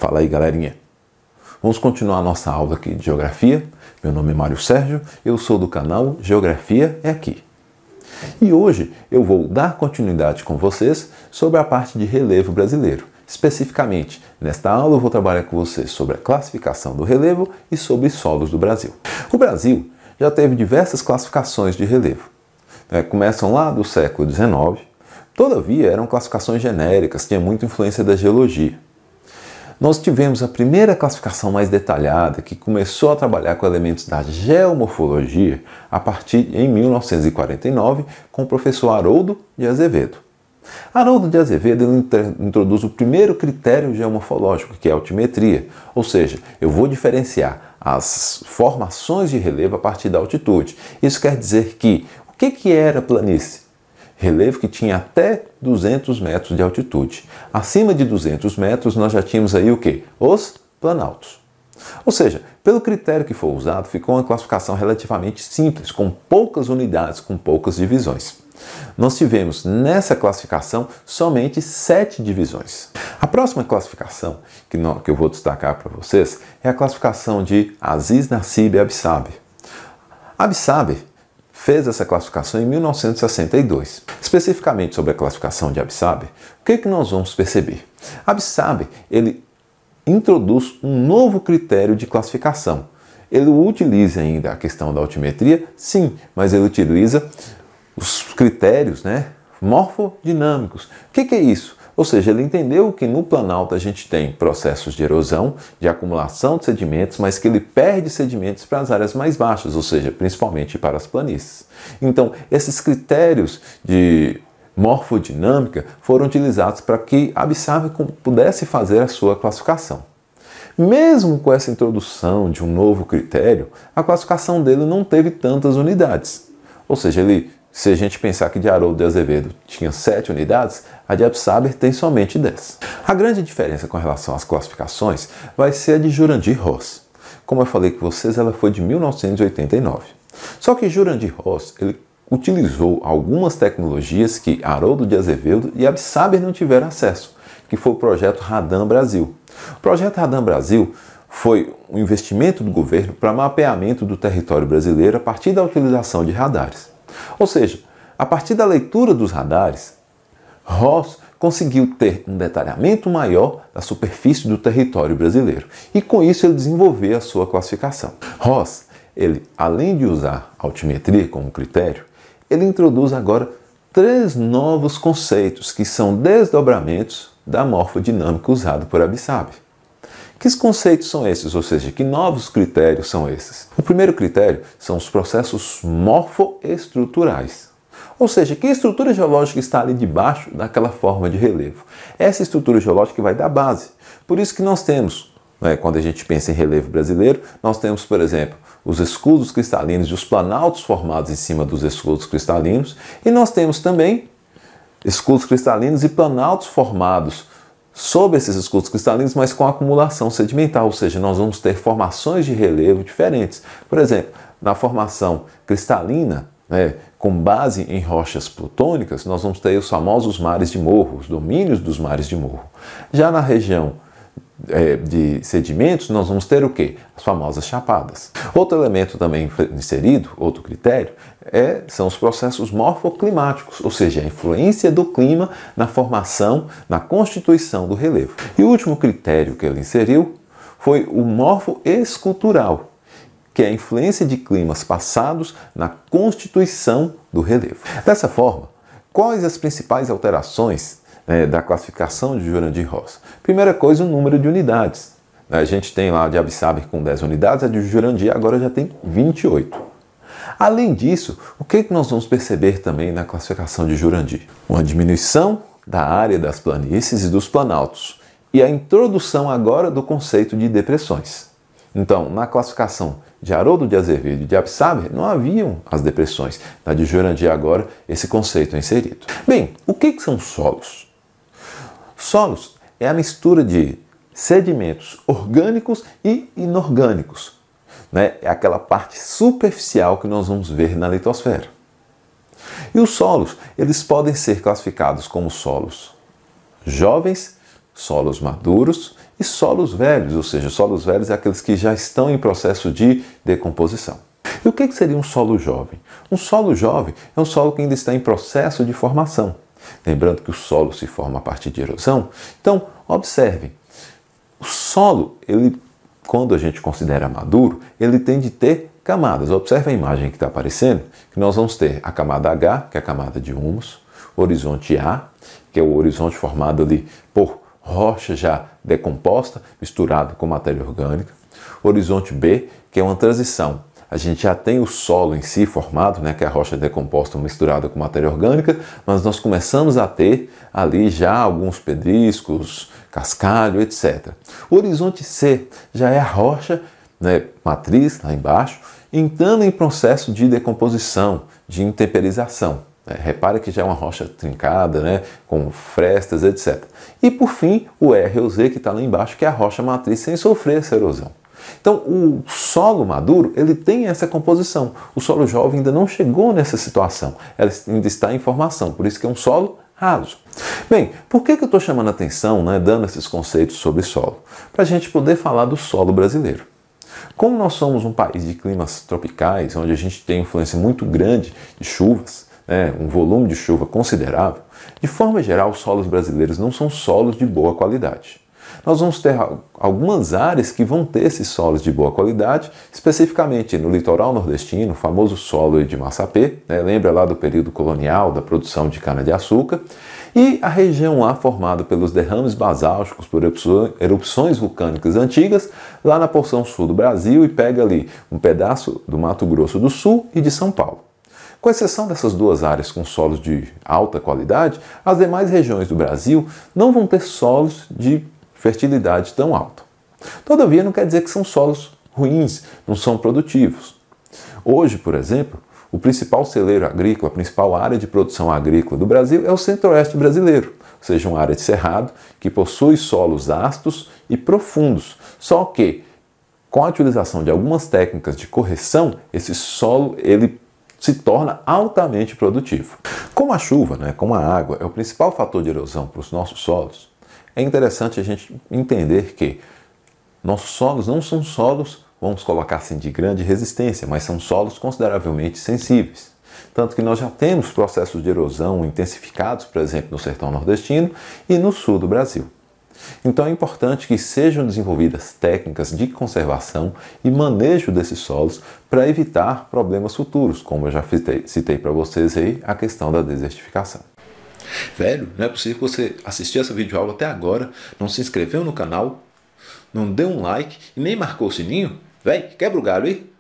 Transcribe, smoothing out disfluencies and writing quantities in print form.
Fala aí, galerinha. Vamos continuar a nossa aula aqui de Geografia. Meu nome é Mário Sérgio, eu sou do canal Geografia é Aqui. E hoje eu vou dar continuidade com vocês sobre a parte de relevo brasileiro. Especificamente, nesta aula eu vou trabalhar com vocês sobre a classificação do relevo e sobre solos do Brasil. O Brasil já teve diversas classificações de relevo. Começam lá do século XIX, todavia eram classificações genéricas, tinha muita influência da geologia. Nós tivemos a primeira classificação mais detalhada, que começou a trabalhar com elementos da geomorfologia a partir em 1949 com o professor Haroldo de Azevedo. Haroldo de Azevedo introduz o primeiro critério geomorfológico, que é a altimetria, ou seja, eu vou diferenciar as formações de relevo a partir da altitude. Isso quer dizer que o que era planície? Relevo que tinha até 200 metros de altitude. Acima de 200 metros nós já tínhamos aí o quê? Os planaltos. Ou seja, pelo critério que foi usado, ficou uma classificação relativamente simples, com poucas unidades, com poucas divisões. Nós tivemos nessa classificação somente 7 divisões. A próxima classificação que eu vou destacar para vocês é a classificação de Aziz Nassib Absaber. Absaber fez essa classificação em 1962. Especificamente sobre a classificação de Absaber, o que nós vamos perceber? Absaber, ele introduz um novo critério de classificação. Ele utiliza ainda a questão da altimetria, sim, mas ele utiliza os critérios, morfodinâmicos. O que é isso? Ou seja, ele entendeu que no Planalto a gente tem processos de erosão, de acumulação de sedimentos, mas que ele perde sedimentos para as áreas mais baixas, ou seja, principalmente para as planícies. Então, esses critérios de morfodinâmica foram utilizados para que Absaber pudesse fazer a sua classificação. Mesmo com essa introdução de um novo critério, a classificação dele não teve tantas unidades. Ou seja, se a gente pensar que de Haroldo de Azevedo tinha 7 unidades, a de Absaber tem somente 10. A grande diferença com relação às classificações vai ser a de Jurandir Ross. Como eu falei com vocês, ela foi de 1989. Só que Jurandir Ross, ele utilizou algumas tecnologias que Haroldo de Azevedo e Absaber não tiveram acesso, que foi o projeto Radam Brasil. O projeto Radam Brasil foi um investimento do governo para mapeamento do território brasileiro a partir da utilização de radares. Ou seja, a partir da leitura dos radares, Ross conseguiu ter um detalhamento maior da superfície do território brasileiro e com isso ele desenvolveu a sua classificação. Ross, ele, além de usar a altimetria como critério, ele introduz agora 3 novos conceitos que são desdobramentos da morfodinâmica usada por Absaber. Que conceitos são esses? Ou seja, que novos critérios são esses? O primeiro critério são os processos morfoestruturais. Ou seja, que estrutura geológica está ali debaixo daquela forma de relevo? Essa estrutura geológica vai dar base. Por isso que nós temos, quando a gente pensa em relevo brasileiro, nós temos, por exemplo, os escudos cristalinos e os planaltos formados em cima dos escudos cristalinos, e nós temos também escudos cristalinos e planaltos formados sobre esses escudos cristalinos, mas com acumulação sedimentar, ou seja, nós vamos ter formações de relevo diferentes. Por exemplo, na formação cristalina, com base em rochas plutônicas, nós vamos ter os famosos mares de morro, os domínios dos mares de morro. Já na região de sedimentos, nós vamos ter o quê? As famosas chapadas. Outro elemento também inserido, outro critério, são os processos morfoclimáticos, ou seja, a influência do clima na formação, na constituição do relevo. E o último critério que ele inseriu foi o morfoescultural, que é a influência de climas passados na constituição do relevo. Dessa forma, quais as principais alterações da classificação de Jurandir Ross? Primeira coisa, o número de unidades. A gente tem lá de Absaber com 10 unidades, a de Jurandir agora já tem 28. Além disso, o que nós vamos perceber também na classificação de Jurandir? Uma diminuição da área das planícies e dos planaltos e a introdução agora do conceito de depressões. Então, na classificação de Haroldo de Azevedo e de Absaber não haviam as depressões. Na de Jurandir agora, esse conceito é inserido. Bem, o que são solos? Solos é a mistura de sedimentos orgânicos e inorgânicos. É aquela parte superficial que nós vamos ver na litosfera. E os solos, eles podem ser classificados como solos jovens, solos maduros e solos velhos, ou seja, solos velhos é aqueles que já estão em processo de decomposição. E o que seria um solo jovem? Um solo jovem é um solo que ainda está em processo de formação. Lembrando que o solo se forma a partir de erosão. Então, observem, o solo, quando a gente considera maduro, ele tem de ter camadas. Observe a imagem que está aparecendo, que nós vamos ter a camada H, que é a camada de humus, horizonte A, que é o horizonte formado ali por rocha já decomposta, misturado com matéria orgânica, horizonte B, que é uma transição. A gente já tem o solo em si formado, né, que é a rocha decomposta misturada com matéria orgânica, mas nós começamos a ter ali já alguns pedriscos, cascalho, etc. O horizonte C já é a rocha, né, matriz lá embaixo, entrando em processo de decomposição, de intemperização. Repare que já é uma rocha trincada, né, com frestas, etc. E por fim, o R ou Z que está lá embaixo, que é a rocha matriz sem sofrer essa erosão. Então, o solo maduro, ele tem essa composição. O solo jovem ainda não chegou nessa situação. Ela ainda está em formação, por isso que é um solo raso. Bem, por que eu estou chamando a atenção, né, dando esses conceitos sobre solo? Para a gente poder falar do solo brasileiro. Como nós somos um país de climas tropicais, onde a gente tem influência muito grande de chuvas, né, um volume de chuva considerável, de forma geral, os solos brasileiros não são solos de boa qualidade. Nós vamos ter algumas áreas que vão ter esses solos de boa qualidade, especificamente no litoral nordestino, o famoso solo de Massapê, né? Lembra lá do período colonial, da produção de cana-de-açúcar, e a região A formada pelos derrames basálticos por erupções vulcânicas antigas, lá na porção sul do Brasil, e pega ali um pedaço do Mato Grosso do Sul e de São Paulo. Com exceção dessas duas áreas com solos de alta qualidade, as demais regiões do Brasil não vão ter solos de fertilidade tão alta. Todavia, não quer dizer que são solos ruins, não são produtivos. Hoje, por exemplo, o principal celeiro agrícola, a principal área de produção agrícola do Brasil é o centro-oeste brasileiro, ou seja, uma área de cerrado que possui solos ácidos e profundos. Só que, com a utilização de algumas técnicas de correção, esse solo ele se torna altamente produtivo. Como a chuva, né, como a água, é o principal fator de erosão para os nossos solos, é interessante a gente entender que nossos solos não são solos, vamos colocar assim, de grande resistência, mas são solos consideravelmente sensíveis. Tanto que nós já temos processos de erosão intensificados, por exemplo, no sertão nordestino e no sul do Brasil. Então é importante que sejam desenvolvidas técnicas de conservação e manejo desses solos para evitar problemas futuros, como eu já citei para vocês aí, a questão da desertificação. Velho, não é possível que você assistiu essa videoaula até agora, não se inscreveu no canal, não deu um like e nem marcou o sininho? Véi, quebra o galho aí!